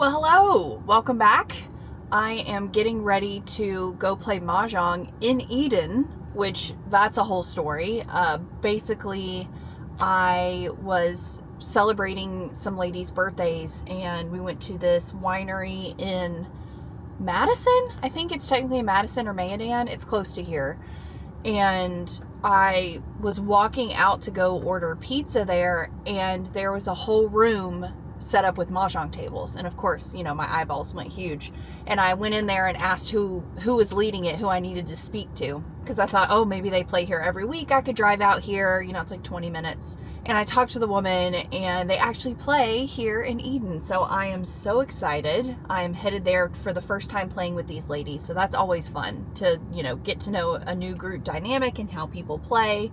Well, hello, welcome back. I am getting ready to go play Mahjong in Eden, which that's a whole story. Basically, I was celebrating some ladies' birthdays and we went to this winery in Madison. I think it's technically in Madison or Mayodan. It's close to here. And I was walking out to go order pizza there, and there was a whole room set up with Mahjong tables. And of course, you know, my eyeballs went huge. And I went in there and asked who was leading it, who I needed to speak to. Because I thought, oh, maybe they play here every week. I could drive out here. You know, it's like 20 minutes. And I talked to the woman, and they actually play here in Eden. So I am so excited. I am headed there for the first time playing with these ladies. So that's always fun to, you know, get to know a new group dynamic and how people play.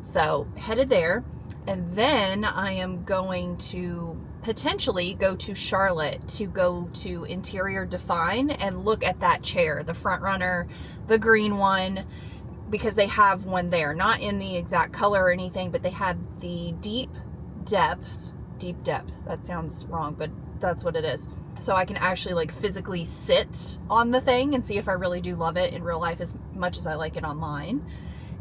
So headed there. And then I am going to potentially go to Charlotte to go to Interior Define and look at that chair, the front runner, the green one, because they have one there, not in the exact color or anything, but they had the deep depth, that sounds wrong, but that's what it is. So I can actually like physically sit on the thing and see if I really do love it in real life as much as I like it online.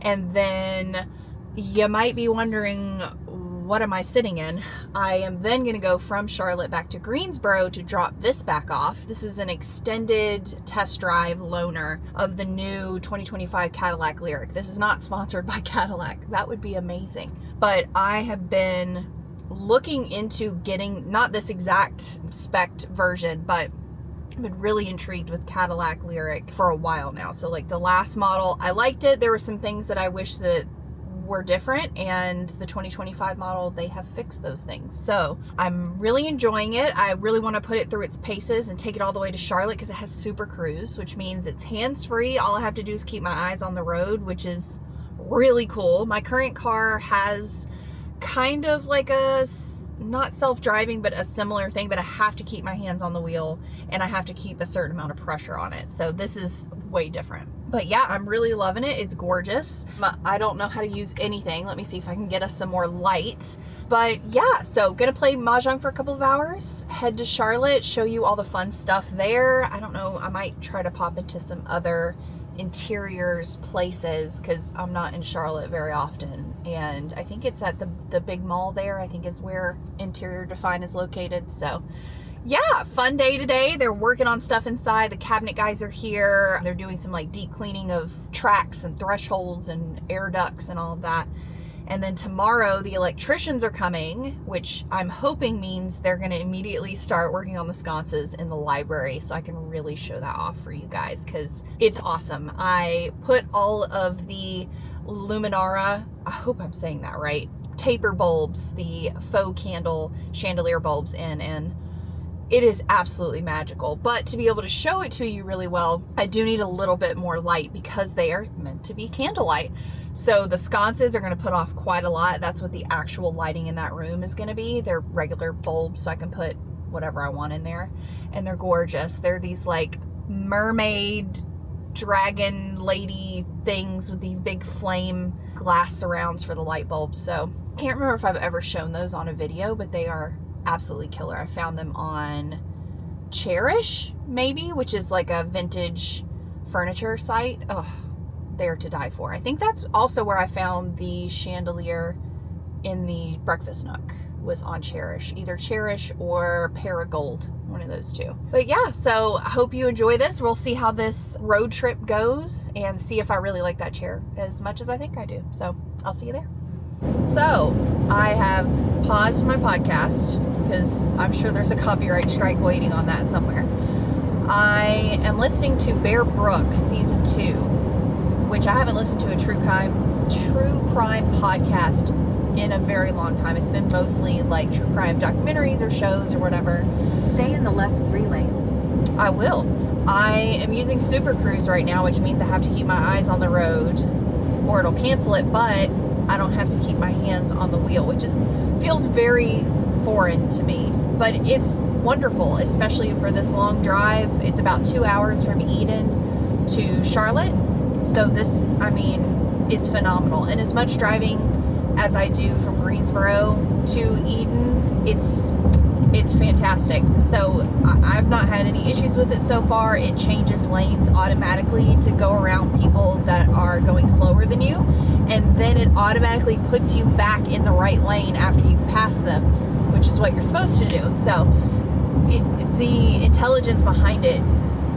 And then you might be wondering, what am I sitting in? I am then going to go from Charlotte back to Greensboro to drop this back off. This is an extended test drive loaner of the new 2025 Cadillac Lyriq. This is not sponsored by Cadillac. That would be amazing. But I have been looking into getting, not this exact spec version, but I've been really intrigued with Cadillac Lyriq for a while now. So like the last model, I liked it. There were some things that I wish that were different, and the 2025 model, they have fixed those things. So I'm really enjoying it. I really want to put it through its paces and take it all the way to Charlotte because it has Super Cruise, which means it's hands-free. All I have to do is keep my eyes on the road, which is really cool. My current car has kind of like a, not self-driving, but a similar thing, but I have to keep my hands on the wheel and I have to keep a certain amount of pressure on it. So this is way different. But yeah, I'm really loving it. It's gorgeous. I don't know how to use anything. Let me see if I can get us some more light. But yeah, so gonna play Mahjong for a couple of hours, head to Charlotte, show you all the fun stuff there. I don't know, I might try to pop into some other interiors places because I'm not in Charlotte very often. And I think it's at the big mall there, I think is where Interior Define is located. So yeah, fun day today. They're working on stuff inside. The cabinet guys are here. They're doing some like deep cleaning of tracks and thresholds and air ducts and all of that. And then tomorrow the electricians are coming, which I'm hoping means they're going to immediately start working on the sconces in the library so I can really show that off for you guys because it's awesome. I put all of the Luminara, I hope I'm saying that right, taper bulbs, the faux candle chandelier bulbs in, and it is absolutely magical. But to be able to show it to you really well, I do need a little bit more light because they are meant to be candlelight. So the sconces are going to put off quite a lot. That's what the actual lighting in that room is going to be. They're regular bulbs, so I can put whatever I want in there. And they're gorgeous. They're these like mermaid, dragon lady things with these big flame glass surrounds for the light bulbs. So can't remember if I've ever shown those on a video, but they are absolutely killer. I found them on Cherish, maybe, which is like a vintage furniture site. Oh, they're to die for. I think that's also where I found the chandelier in the breakfast nook, was on Cherish, either Cherish or Paragold, one of those two. But yeah, so I hope you enjoy this. We'll see how this road trip goes and see if I really like that chair as much as I think I do. So I'll see you there. So I have paused my podcast because I'm sure there's a copyright strike waiting on that somewhere. I am listening to Bear Brook season 2, which I haven't listened to a true crime podcast in a very long time. It's been mostly like true crime documentaries or shows or whatever. Stay in the left 3 lanes. I will. I am using Super Cruise right now, which means I have to keep my eyes on the road or it'll cancel it, but I don't have to keep my hands on the wheel, which feels very foreign to me, but it's wonderful, especially for this long drive. It's about 2 hours from Eden to Charlotte. So this, I mean, is phenomenal. And as much driving as I do from Greensboro to Eden, it's it's fantastic. So I've not had any issues with it so far. It changes lanes automatically to go around people that are going slower than you, and then it automatically puts you back in the right lane after you've passed them, which is what you're supposed to do. So the intelligence behind it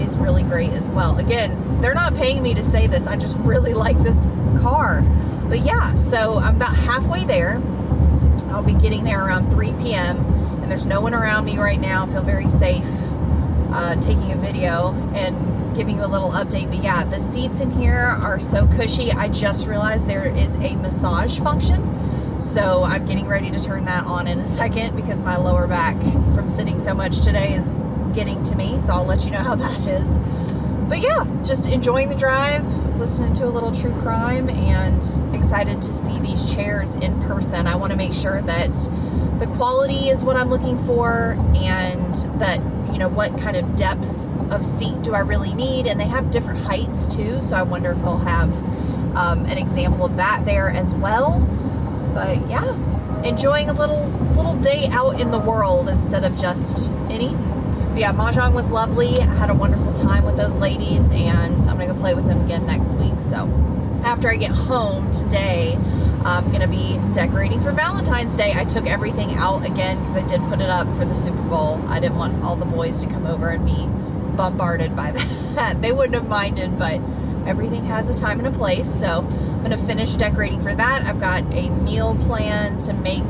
is really great as well. Again, they're not paying me to say this. I just really like this car. But yeah, so I'm about halfway there. I'll be getting there around 3 p.m. and there's no one around me right now. I feel very safe taking a video and giving you a little update. But yeah, the seats in here are so cushy. I just realized there is a massage function. So I'm getting ready to turn that on in a second because my lower back from sitting so much today is getting to me. So I'll let you know how that is. But yeah, just enjoying the drive, listening to a little true crime, and excited to see these chairs in person. I want to make sure that the quality is what I'm looking for, and that, you know, what kind of depth of seat do I really need. And they have different heights too, so I wonder if they'll have an example of that there as well. But yeah, enjoying a little day out in the world instead of just in Eden. But yeah, Mahjong was lovely. I had a wonderful time with those ladies, and I'm gonna go play with them again next week. So after I get home today, I'm gonna be decorating for Valentine's Day. I took everything out again because I did put it up for the Super Bowl. I didn't want all the boys to come over and be bombarded by that. They wouldn't have minded, but everything has a time and a place. So I'm gonna finish decorating for that. I've got a meal plan to make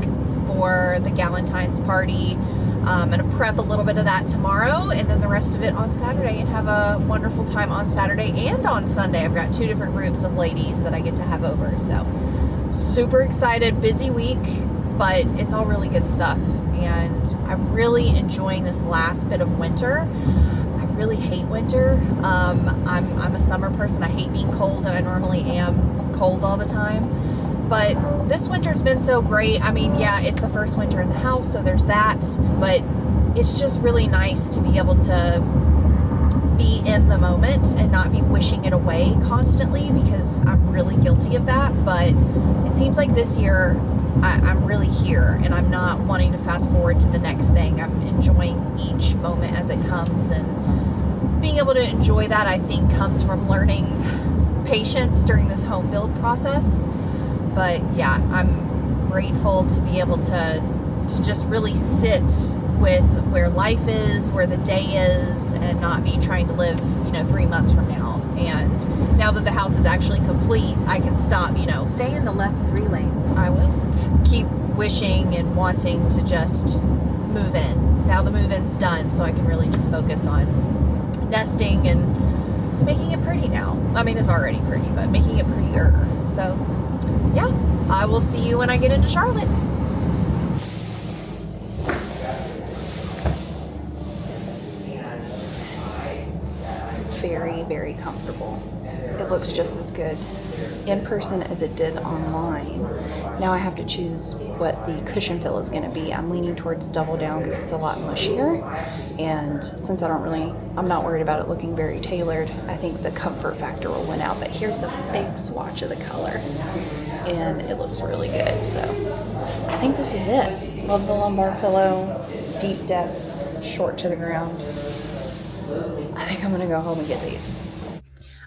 for the Galentine's party. I'm gonna prep a little bit of that tomorrow, and then the rest of it on Saturday, and have a wonderful time on Saturday and on Sunday. I've got 2 different groups of ladies that I get to have over. So super excited, busy week, but it's all really good stuff. And I'm really enjoying this last bit of winter. I really hate winter. I'm a summer person. I hate being cold, and I normally am cold all the time. But this winter's been so great. I mean, yeah, it's the first winter in the house, so there's that. But it's just really nice to be able to be in the moment and not be wishing it away constantly, because I'm really guilty of that. But it seems like this year I'm really here, and I'm not wanting to fast forward to the next thing. I'm enjoying each moment as it comes, and being able to enjoy that, I think, comes from learning patience during this home build process. But yeah, I'm grateful to be able to just really sit with where life is, where the day is, and not be trying to live, 3 months from now. And now that the house is actually complete, I can stop, Stay in the left 3 lanes. I will keep wishing and wanting to just move in. Now the move-in's done, so I can really just focus on nesting and making it pretty now. I mean, it's already pretty, but making it prettier. So yeah, I will see you when I get into Charlotte. It's very, very comfortable. It looks just as good in person as it did online. Now I have to choose what the cushion fill is going to be. I'm leaning towards double down because it's a lot mushier, and since I'm not worried about it looking very tailored, I think the comfort factor will win out. But here's the big swatch of the color, and it looks really good. So I think this is it. Love the lumbar pillow, deep depth, short to the ground. I think I'm gonna go home and get these.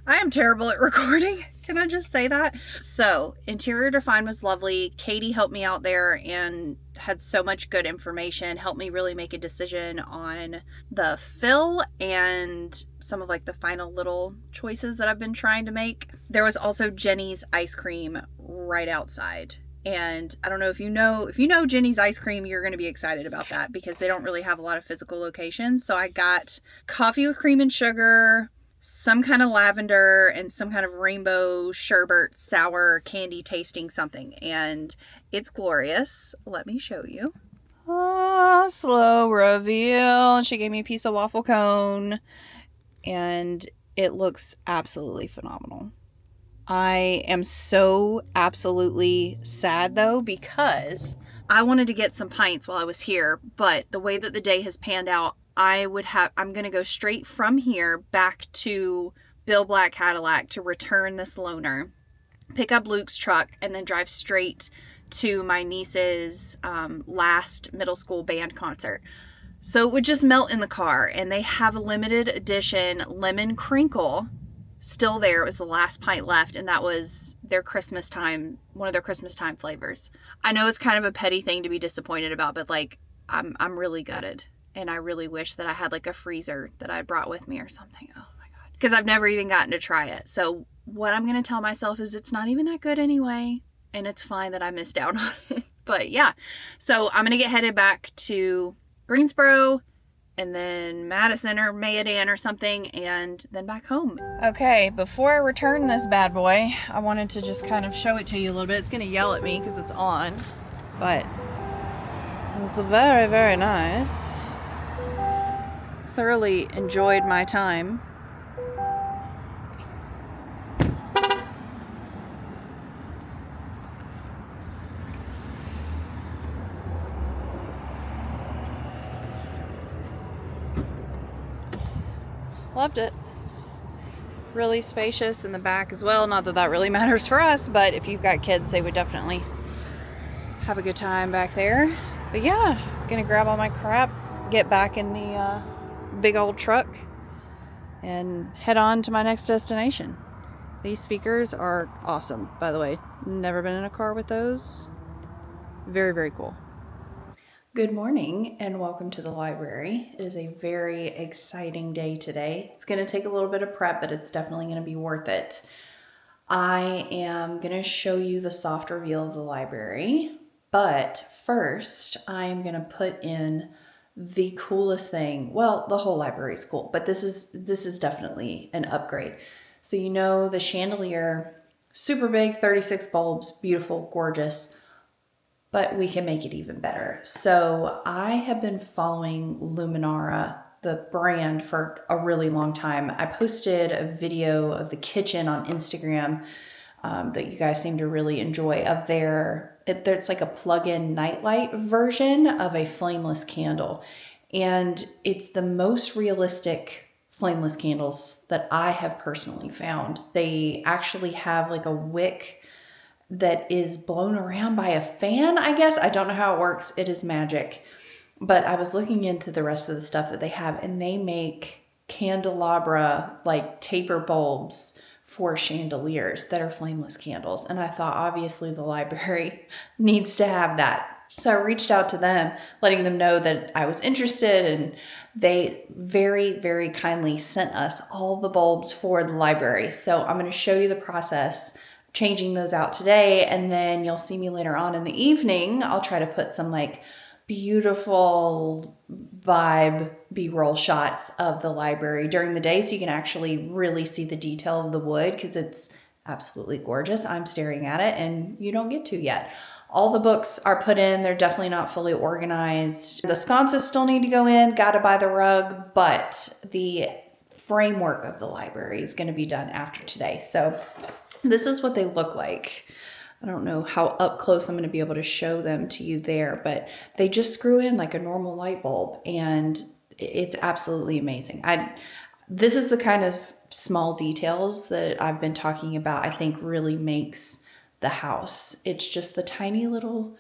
I am terrible at recording. Can I just say that? So, interior design was lovely. Katie helped me out there and had so much good information, helped me really make a decision on the fill and some of the final little choices that I've been trying to make. There was also Jenny's ice cream right outside. And I don't know if you know Jenny's ice cream, you're going to be excited about that because they don't really have a lot of physical locations. So I got coffee with cream and sugar, some kind of lavender, and some kind of rainbow sherbet sour candy tasting something. And it's glorious. Let me show you. Slow reveal. And she gave me a piece of waffle cone, and it looks absolutely phenomenal. I am so absolutely sad though, because I wanted to get some pints while I was here, but the way that the day has panned out, I'm going to go straight from here back to Bill Black Cadillac to return this loaner, pick up Luke's truck, and then drive straight to my niece's last middle school band concert. So it would just melt in the car, and they have a limited edition lemon crinkle still there. It was the last pint left, and that was their Christmas time, one of their Christmas time flavors. I know it's kind of a petty thing to be disappointed about, but like I'm really gutted, and I really wish that I had like a freezer that I brought with me or something. Oh my God. Because I've never even gotten to try it. So what I'm going to tell myself is it's not even that good anyway, and it's fine that I missed out on it. But yeah, so I'm going to get headed back to Greensboro and then Madison or Mayodan or something, and then back home. Okay, before I return this bad boy, I wanted to just kind of show it to you a little bit. It's going to yell at me because it's on, but it's very, very nice. Thoroughly enjoyed my time. Loved it. Really spacious in the back as well. Not that that really matters for us, but if you've got kids, they would definitely have a good time back there. But yeah, gonna grab all my crap, get back in the big old truck, and head on to my next destination. These speakers are awesome, by the way. Never been in a car with those. Very, very cool. Good morning and welcome to the library. It is a very exciting day today. It's going to take a little bit of prep, but it's definitely going to be worth it. I am going to show you the soft reveal of the library, but first I'm going to put in the coolest thing. Well, the whole library is cool, but this is definitely an upgrade. So you know the chandelier, super big, 36 bulbs, beautiful, gorgeous. But we can make it even better. So I have been following Luminara, the brand, for a really long time. I posted a video of the kitchen on Instagram that you guys seem to really enjoy of it's like a plug-in nightlight version of a flameless candle. And it's the most realistic flameless candles that I have personally found. They actually have like a wick that is blown around by a fan, I guess. I don't know how it works. It is magic. But I was looking into the rest of the stuff that they have, and they make candelabra, like taper bulbs for chandeliers that are flameless candles. And I thought, obviously, the library needs to have that. So I reached out to them, letting them know that I was interested, and they very, very kindly sent us all the bulbs for the library. So I'm going to show you the process, changing those out today, and then you'll see me later on in the evening. I'll try to put some like beautiful vibe B-roll shots of the library during the day so you can actually really see the detail of the wood, because it's absolutely gorgeous. I'm staring at it and you don't get to yet. All the books are put in. They're definitely not fully organized. The sconces still need to go in, gotta buy the rug, but the framework of the library is going to be done after today. So this is what they look like. I don't know how up close I'm going to be able to show them to you there, but they just screw in like a normal light bulb, and it's absolutely amazing. This is the kind of small details that I've been talking about, I think really makes the house. It's just the tiny little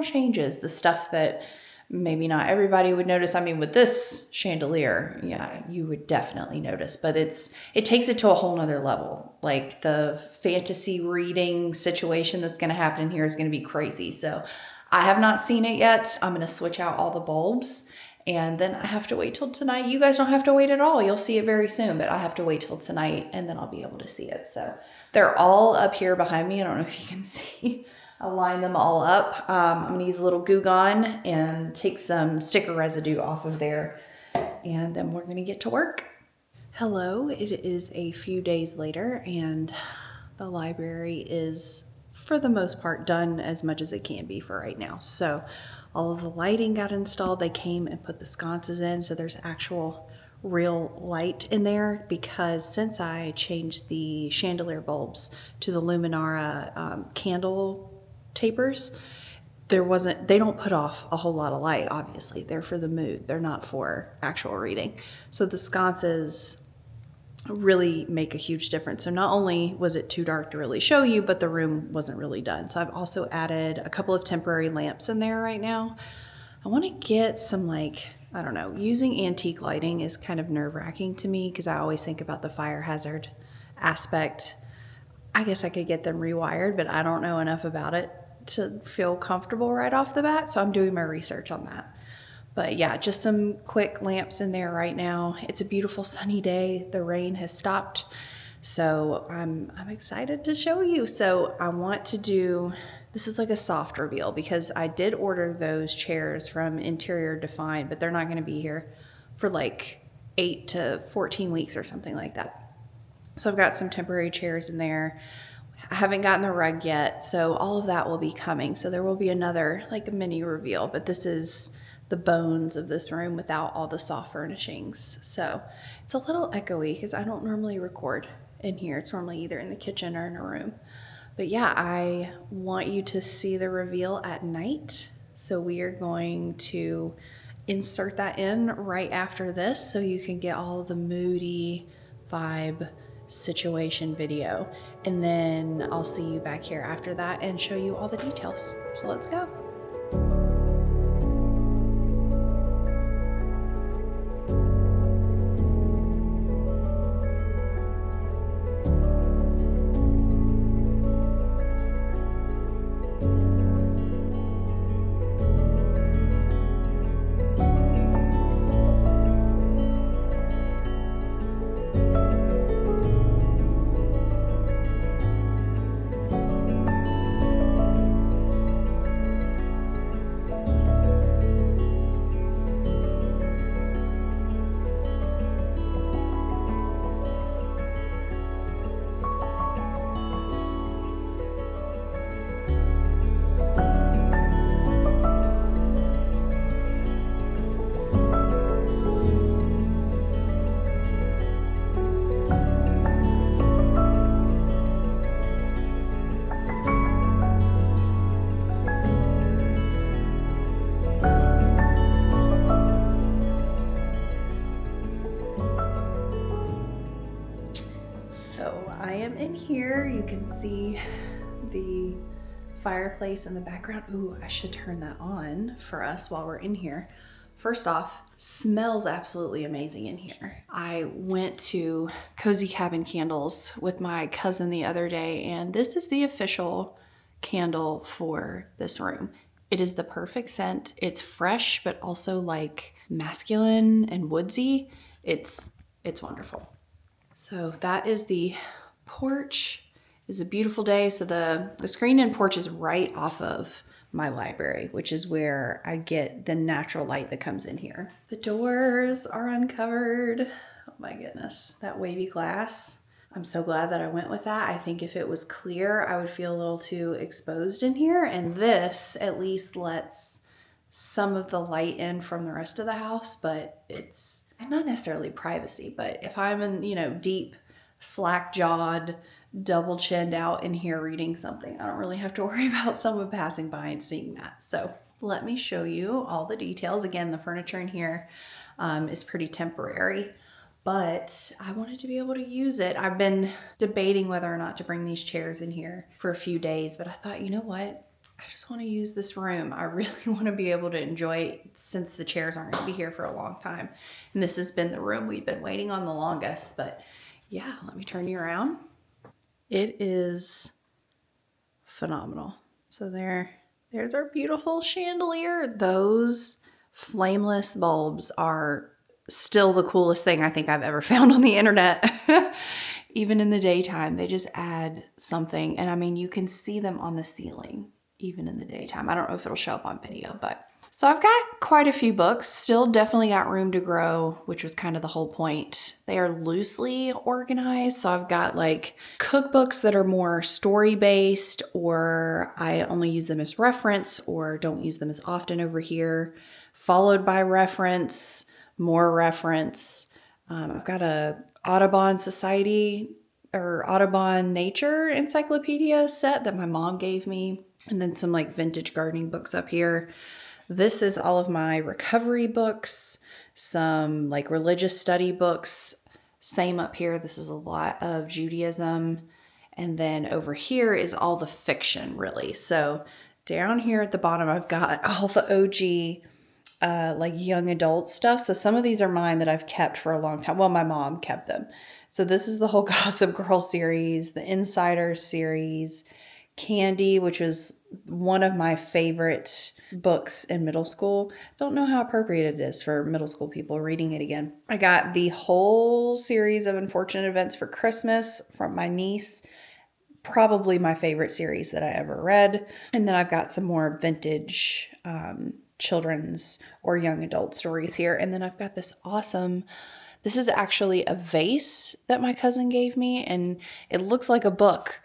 changes, the stuff that maybe not everybody would notice. I mean, with this chandelier, yeah, you would definitely notice, but it takes it to a whole nother level. Like the fantasy reading situation that's going to happen in here is going to be crazy. So I have not seen it yet. I'm going to switch out all the bulbs, and then I have to wait till tonight. You guys don't have to wait at all. You'll see it very soon, but I have to wait till tonight, and then I'll be able to see it. So they're all up here behind me. I don't know if you can see. I'll line them all up. I'm going to use a little Goo Gone and take some sticker residue off of there, and then we're going to get to work. Hello, it is a few days later, and the library is, for the most part, done as much as it can be for right now. So all of the lighting got installed. They came and put the sconces in, so there's actual real light in there, because since I changed the chandelier bulbs to the Luminara candle tapers, they don't put off a whole lot of light. Obviously, they're for the mood, they're not for actual reading. So the sconces really make a huge difference. So not only was it too dark to really show you, but the room wasn't really done. So I've also added a couple of temporary lamps in there right now. I want to get some, like, I don't know, using antique lighting is kind of nerve-wracking to me because I always think about the fire hazard aspect. I guess I could get them rewired, but I don't know enough about it to feel comfortable right off the bat. So I'm doing my research on that. But yeah, just some quick lamps in there right now. It's a beautiful sunny day. The rain has stopped. So I'm excited to show you. So I want to do, this is like a soft reveal because I did order those chairs from Interior Defined, but they're not going to be here for like 8 to 14 weeks or something like that. So I've got some temporary chairs in there. I haven't gotten the rug yet, so all of that will be coming. So there will be another, like a mini reveal, but this is the bones of this room without all the soft furnishings. So it's a little echoey because I don't normally record in here. It's normally either in the kitchen or in a room. But yeah, I want you to see the reveal at night. So we are going to insert that in right after this so you can get all the moody vibe situation video. And then I'll see you back here after that and show you all the details. So let's go. You can see the fireplace in the background. Ooh, I should turn that on for us while we're in here. First off, smells absolutely amazing in here. I went to Cozy Cabin Candles with my cousin the other day, and this is the official candle for this room. It is the perfect scent. It's fresh, but also like masculine and woodsy. It's wonderful. So that is the porch. It's a beautiful day. So the screen and porch is right off of my library, which is where I get the natural light that comes in here. The doors are uncovered. Oh my goodness, that wavy glass. I'm so glad that I went with that. I think if it was clear, I would feel a little too exposed in here. And this at least lets some of the light in from the rest of the house, but it's not necessarily privacy. But if I'm in, deep, slack-jawed, double-chinned out in here reading something, I don't really have to worry about someone passing by and seeing that. So let me show you all the details. Again, the furniture in here is pretty temporary, but I wanted to be able to use it. I've been debating whether or not to bring these chairs in here for a few days, but I thought, you know what? I just want to use this room. I really want to be able to enjoy it since the chairs aren't going to be here for a long time. And this has been the room we've been waiting on the longest, but yeah, let me turn you around. It is phenomenal. So there's our beautiful chandelier. Those flameless bulbs are still the coolest thing I think I've ever found on the internet. Even in the daytime, they just add something. And I mean, you can see them on the ceiling, even in the daytime. I don't know if it'll show up on video, but so I've got quite a few books, still definitely got room to grow, which was kind of the whole point. They are loosely organized. So I've got like cookbooks that are more story-based, or I only use them as reference or don't use them as often over here, followed by reference, more reference. I've got a Audubon Society or Audubon Nature Encyclopedia set that my mom gave me, and then some like vintage gardening books up here. This is all of my recovery books, some like religious study books, Same up here. This is a lot of Judaism. And then over here is all the fiction, really. So down here at the bottom, I've got all the OG like young adult stuff. So some of these are mine that I've kept for a long time. Well, my mom kept them. So this is the whole Gossip Girl series, the Insider series, Candy, which was one of my favorite books in middle school. Don't know how appropriate it is for middle school people reading it again. I got the whole series of Unfortunate Events for Christmas from my niece. Probably my favorite series that I ever read. And then I've got some more vintage children's or young adult stories here. And then I've got this is actually a vase that my cousin gave me, and it looks like a book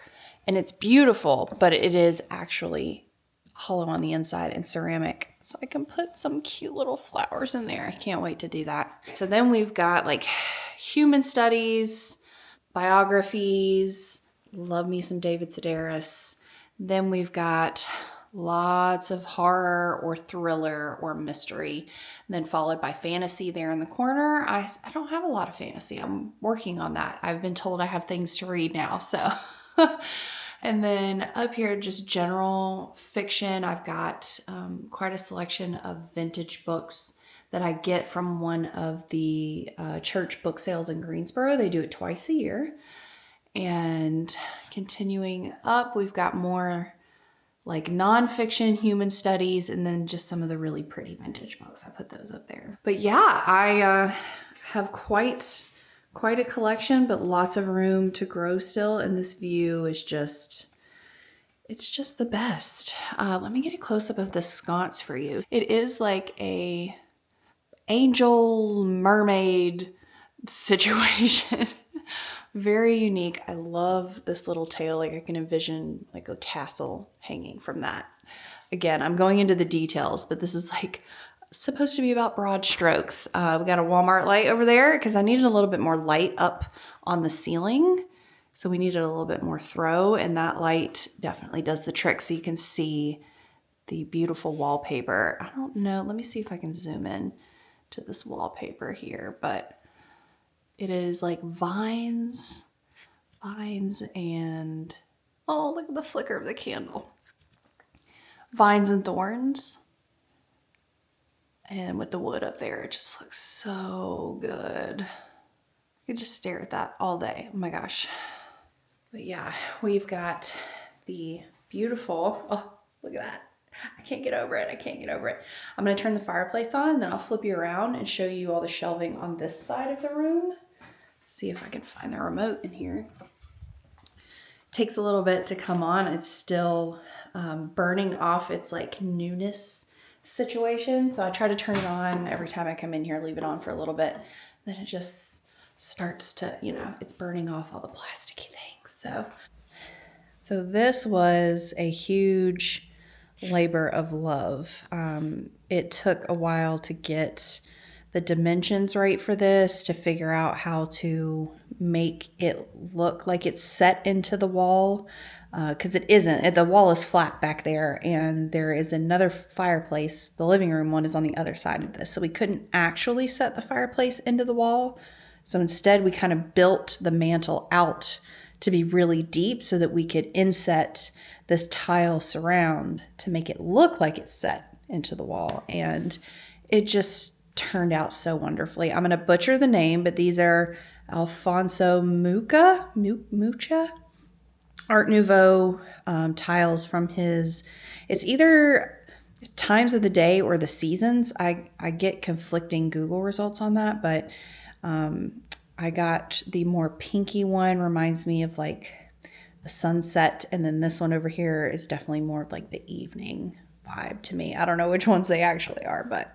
and it's beautiful, but it is actually hollow on the inside and ceramic. So I can put some cute little flowers in there. I can't wait to do that. So then we've got like human studies, biographies, love me some David Sedaris. Then we've got lots of horror or thriller or mystery, and then followed by fantasy there in the corner. I don't have a lot of fantasy. I'm working on that. I've been told I have things to read now, so. And then up here, just general fiction. I've got quite a selection of vintage books that I get from one of the church book sales in Greensboro. They do it twice a year. And continuing up, we've got more like nonfiction, human studies, and then just some of the really pretty vintage books. I put those up there. But yeah, I have quite a collection, but lots of room to grow still. And this view is it's just the best. Let me get a close up of the sconce for you. It is like a angel mermaid situation. Very unique. I love this little tail. Like I can envision like a tassel hanging from that. Again, I'm going into the details, but this is like supposed to be about broad strokes. We got a Walmart light over there because I needed a little bit more light up on the ceiling. So we needed a little bit more throw, and that light definitely does the trick. So you can see the beautiful wallpaper. I don't know. Let me see if I can zoom in to this wallpaper here, but it is like vines, and, oh, look at the flicker of the candle. Vines and thorns. And with the wood up there, it just looks so good. I could just stare at that all day. Oh my gosh. But yeah, we've got the beautiful, oh, look at that. I can't get over it. I'm going to turn the fireplace on, then I'll flip you around and show you all the shelving on this side of the room. See if I can find the remote in here. Takes a little bit to come on. It's still burning off its like newness situation. So I try to turn it on every time I come in here, leave it on for a little bit. Then it just starts to, it's burning off all the plasticky things. So this was a huge labor of love. It took a while to get the dimensions right for this, to figure out how to make it look like it's set into the wall, because it isn't. The wall is flat back there, and there is another fireplace. The living room one is on the other side of this, so we couldn't actually set the fireplace into the wall. So instead, we kind of built the mantle out to be really deep so that we could inset this tile surround to make it look like it's set into the wall. And it just turned out so wonderfully. I'm going to butcher the name, but these are Alfonso Mucha Art Nouveau tiles from his, it's either times of the day or the seasons. I get conflicting Google results on that, but I got the more pinky one, reminds me of like the sunset, and then this one over here is definitely more of like the evening vibe to me. I don't know which ones they actually are, but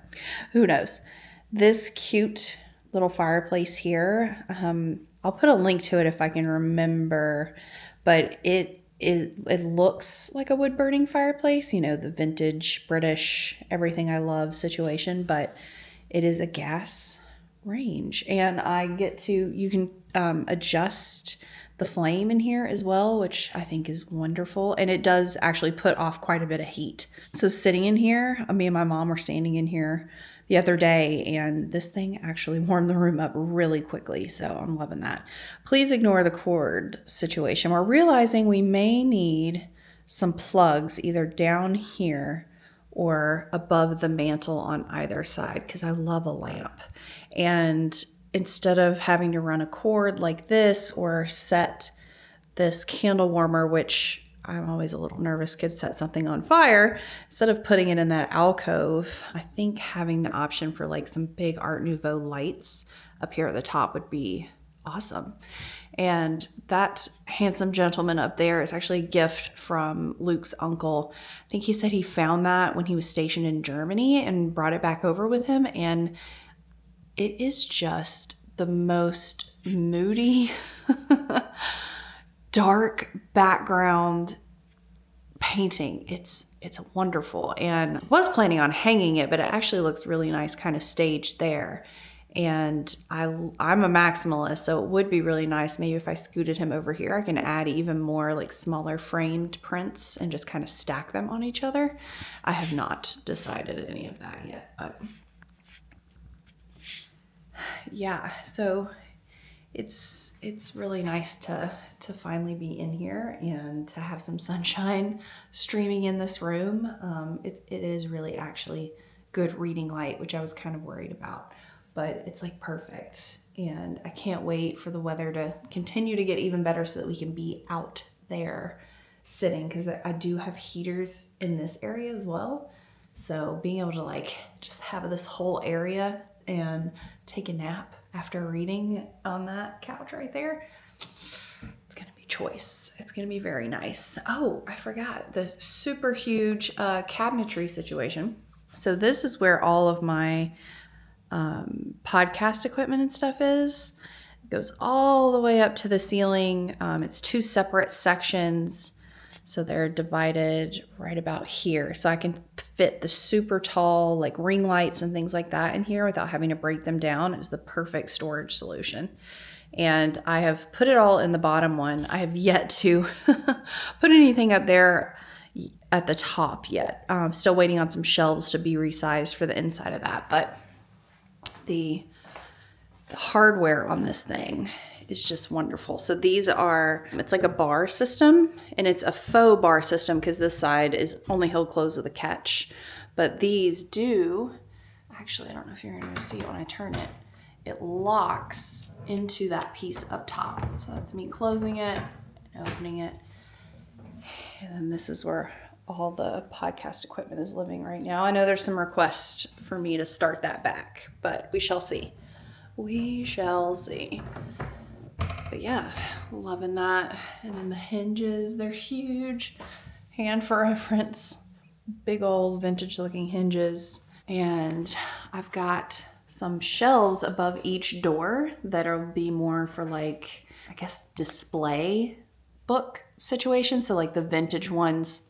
who knows. This cute little fireplace here, I'll put a link to it if I can remember, but it looks like a wood burning fireplace, the vintage British everything I love situation, but it is a gas range, and you can adjust the flame in here as well, which I think is wonderful. And it does actually put off quite a bit of heat. So sitting in here, me and my mom were standing in here the other day, and this thing actually warmed the room up really quickly. So I'm loving that. Please ignore the cord situation. We're realizing we may need some plugs either down here or above the mantle on either side, because I love a lamp. And instead of having to run a cord like this or set this candle warmer, which I'm always a little nervous could set something on fire, instead of putting it in that alcove, I think having the option for like some big Art Nouveau lights up here at the top would be awesome. And that handsome gentleman up there is actually a gift from Luke's uncle. I think he said he found that when he was stationed in Germany and brought it back over with him. And it is just the most moody, dark background painting. It's wonderful, and I was planning on hanging it, but it actually looks really nice kind of staged there. And I'm a maximalist, so it would be really nice maybe if I scooted him over here. I can add even more like smaller framed prints and just kind of stack them on each other. I have not decided any of that yet, but yeah, so it's really nice to finally be in here and to have some sunshine streaming in this room. It is really actually good reading light, which I was kind of worried about, but it's like perfect. And I can't wait for the weather to continue to get even better so that we can be out there sitting, because I do have heaters in this area as well. So being able to like just have this whole area and take a nap after reading on that couch right there, it's gonna be choice. It's gonna be very nice. Oh, I forgot the super huge cabinetry situation. So this is where all of my podcast equipment and stuff is. It goes all the way up to the ceiling. It's two separate sections. So they're divided right about here. So I can fit the super tall like ring lights and things like that in here without having to break them down. It was the perfect storage solution. And I have put it all in the bottom one. I have yet to put anything up there at the top yet. I'm still waiting on some shelves to be resized for the inside of that. But the hardware on this thing is just wonderful. So these are, it's like a bar system, and it's a faux bar system because this side is only held closed with a catch. But these do, actually, I don't know if you're going to see it when I turn it, it locks into that piece up top. So that's me closing it and opening it. And then this is where all the podcast equipment is living right now. I know there's some requests for me to start that back, but we shall see. We shall see. But yeah, loving that. And then the hinges, they're huge. Hand for reference, big old vintage looking hinges. And I've got some shelves above each door that'll be more for like, I guess, display book situation. So like the vintage ones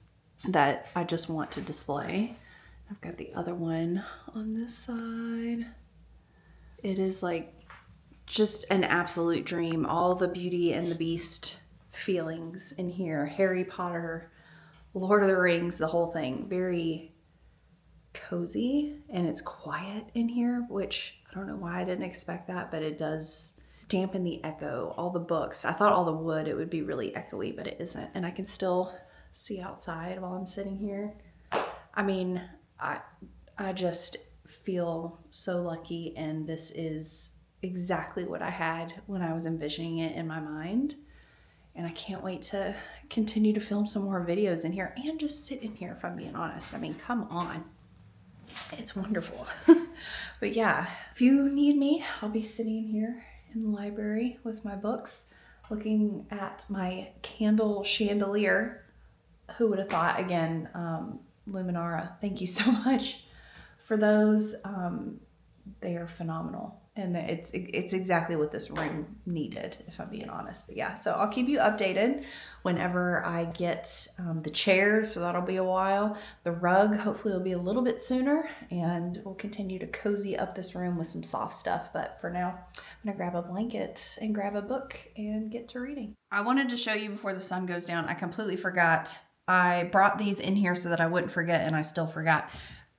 that I just want to display. I've got the other one on this side. It is like just an absolute dream. All the Beauty and the Beast feelings in here. Harry Potter, Lord of the Rings, the whole thing. Very cozy, and it's quiet in here, which I don't know why I didn't expect that, but it does dampen the echo. All the books. I thought all the wood, it would be really echoey, but it isn't. And I can still see outside while I'm sitting here. I mean, I just feel so lucky, and this is exactly what I had when I was envisioning it in my mind. And I can't wait to continue to film some more videos in here and just sit in here, if I'm being honest. I mean, come on. It's wonderful. But yeah, if you need me, I'll be sitting here in the library with my books, looking at my candle chandelier. Who would have thought? Again, Luminara, thank you so much for those. They are phenomenal. And it's exactly what this room needed, if I'm being honest. But yeah, so I'll keep you updated whenever I get the chairs, so that'll be a while. The rug, hopefully will be a little bit sooner, and we'll continue to cozy up this room with some soft stuff. But for now, I'm gonna grab a blanket and grab a book and get to reading. I wanted to show you before the sun goes down. I completely forgot. I brought these in here so that I wouldn't forget, and I still forgot.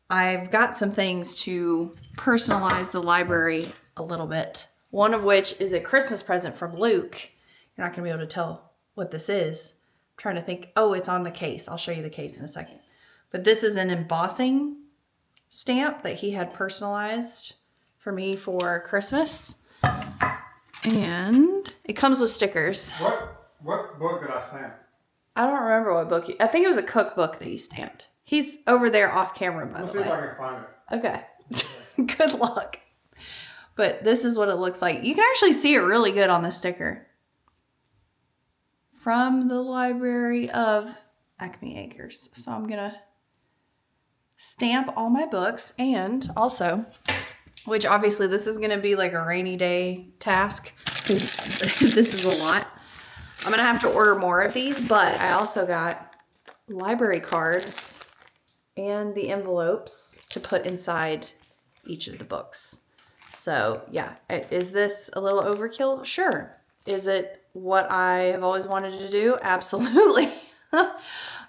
I've got some things to personalize the library a little bit. One of which is a Christmas present from Luke. You're not gonna be able to tell what this is. I'm trying to think. Oh, it's on the case. I'll show you the case in a second. But this is an embossing stamp that he had personalized for me for Christmas. And it comes with stickers. What book did I stamp? I don't remember what book. I think it was a cookbook that he stamped. He's over there off camera, by the way. Let's see if I can find it. Okay. Good luck. But this is what it looks like. You can actually see it really good on the sticker. From the library of Acme Acres. So I'm going to stamp all my books, and also, which obviously this is going to be like a rainy day task because this is a lot. I'm going to have to order more of these, but I also got library cards and the envelopes to put inside each of the books. So yeah, is this a little overkill? Sure. Is it what I have always wanted to do? Absolutely.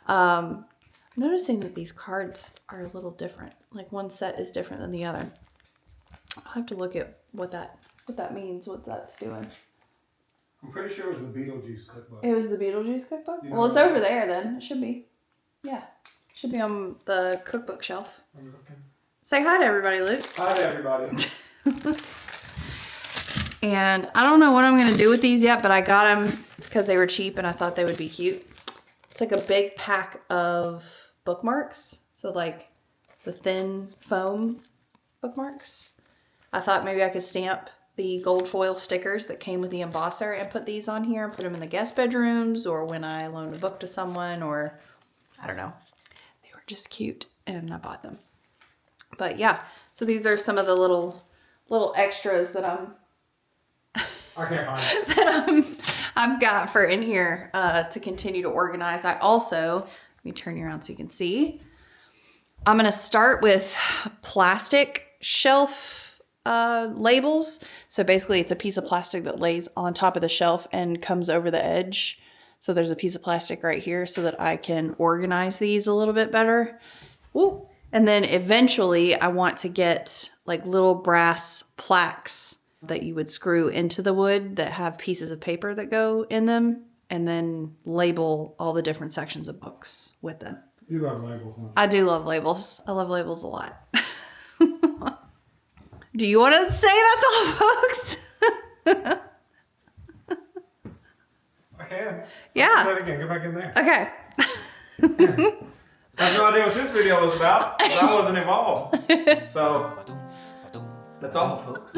I'm noticing that these cards are a little different. Like one set is different than the other. I'll have to look at what that means, what that's doing. I'm pretty sure it was the Beetlejuice cookbook. It was the Beetlejuice cookbook? You know Well, it's over there then. It should be. Yeah. Should be on the cookbook shelf. I'm looking. Say hi to everybody, Luke. Hi to everybody. And I don't know what I'm going to do with these yet, but I got them because they were cheap and I thought they would be cute. It's like a big pack of bookmarks. So like the thin foam bookmarks. I thought maybe I could stamp the gold foil stickers that came with the embosser and put these on here and put them in the guest bedrooms or when I loaned a book to someone, or I don't know. They were just cute and I bought them. But yeah, so these are some of the little extras that I can't find it. I've got for in here to continue to organize. I also, let me turn you around so you can see. I'm gonna start with plastic shelf labels. So basically it's a piece of plastic that lays on top of the shelf and comes over the edge. So there's a piece of plastic right here so that I can organize these a little bit better. Ooh. And then eventually I want to get like little brass plaques that you would screw into the wood that have pieces of paper that go in them, and then label all the different sections of books with them. You love labels, don't you? I do love labels. I love labels a lot. Do you want to say that's all, folks? I can. Yeah. Do that again. Go back in there. Okay. I have no idea what this video was about, 'cause I wasn't involved. So, that's all, folks.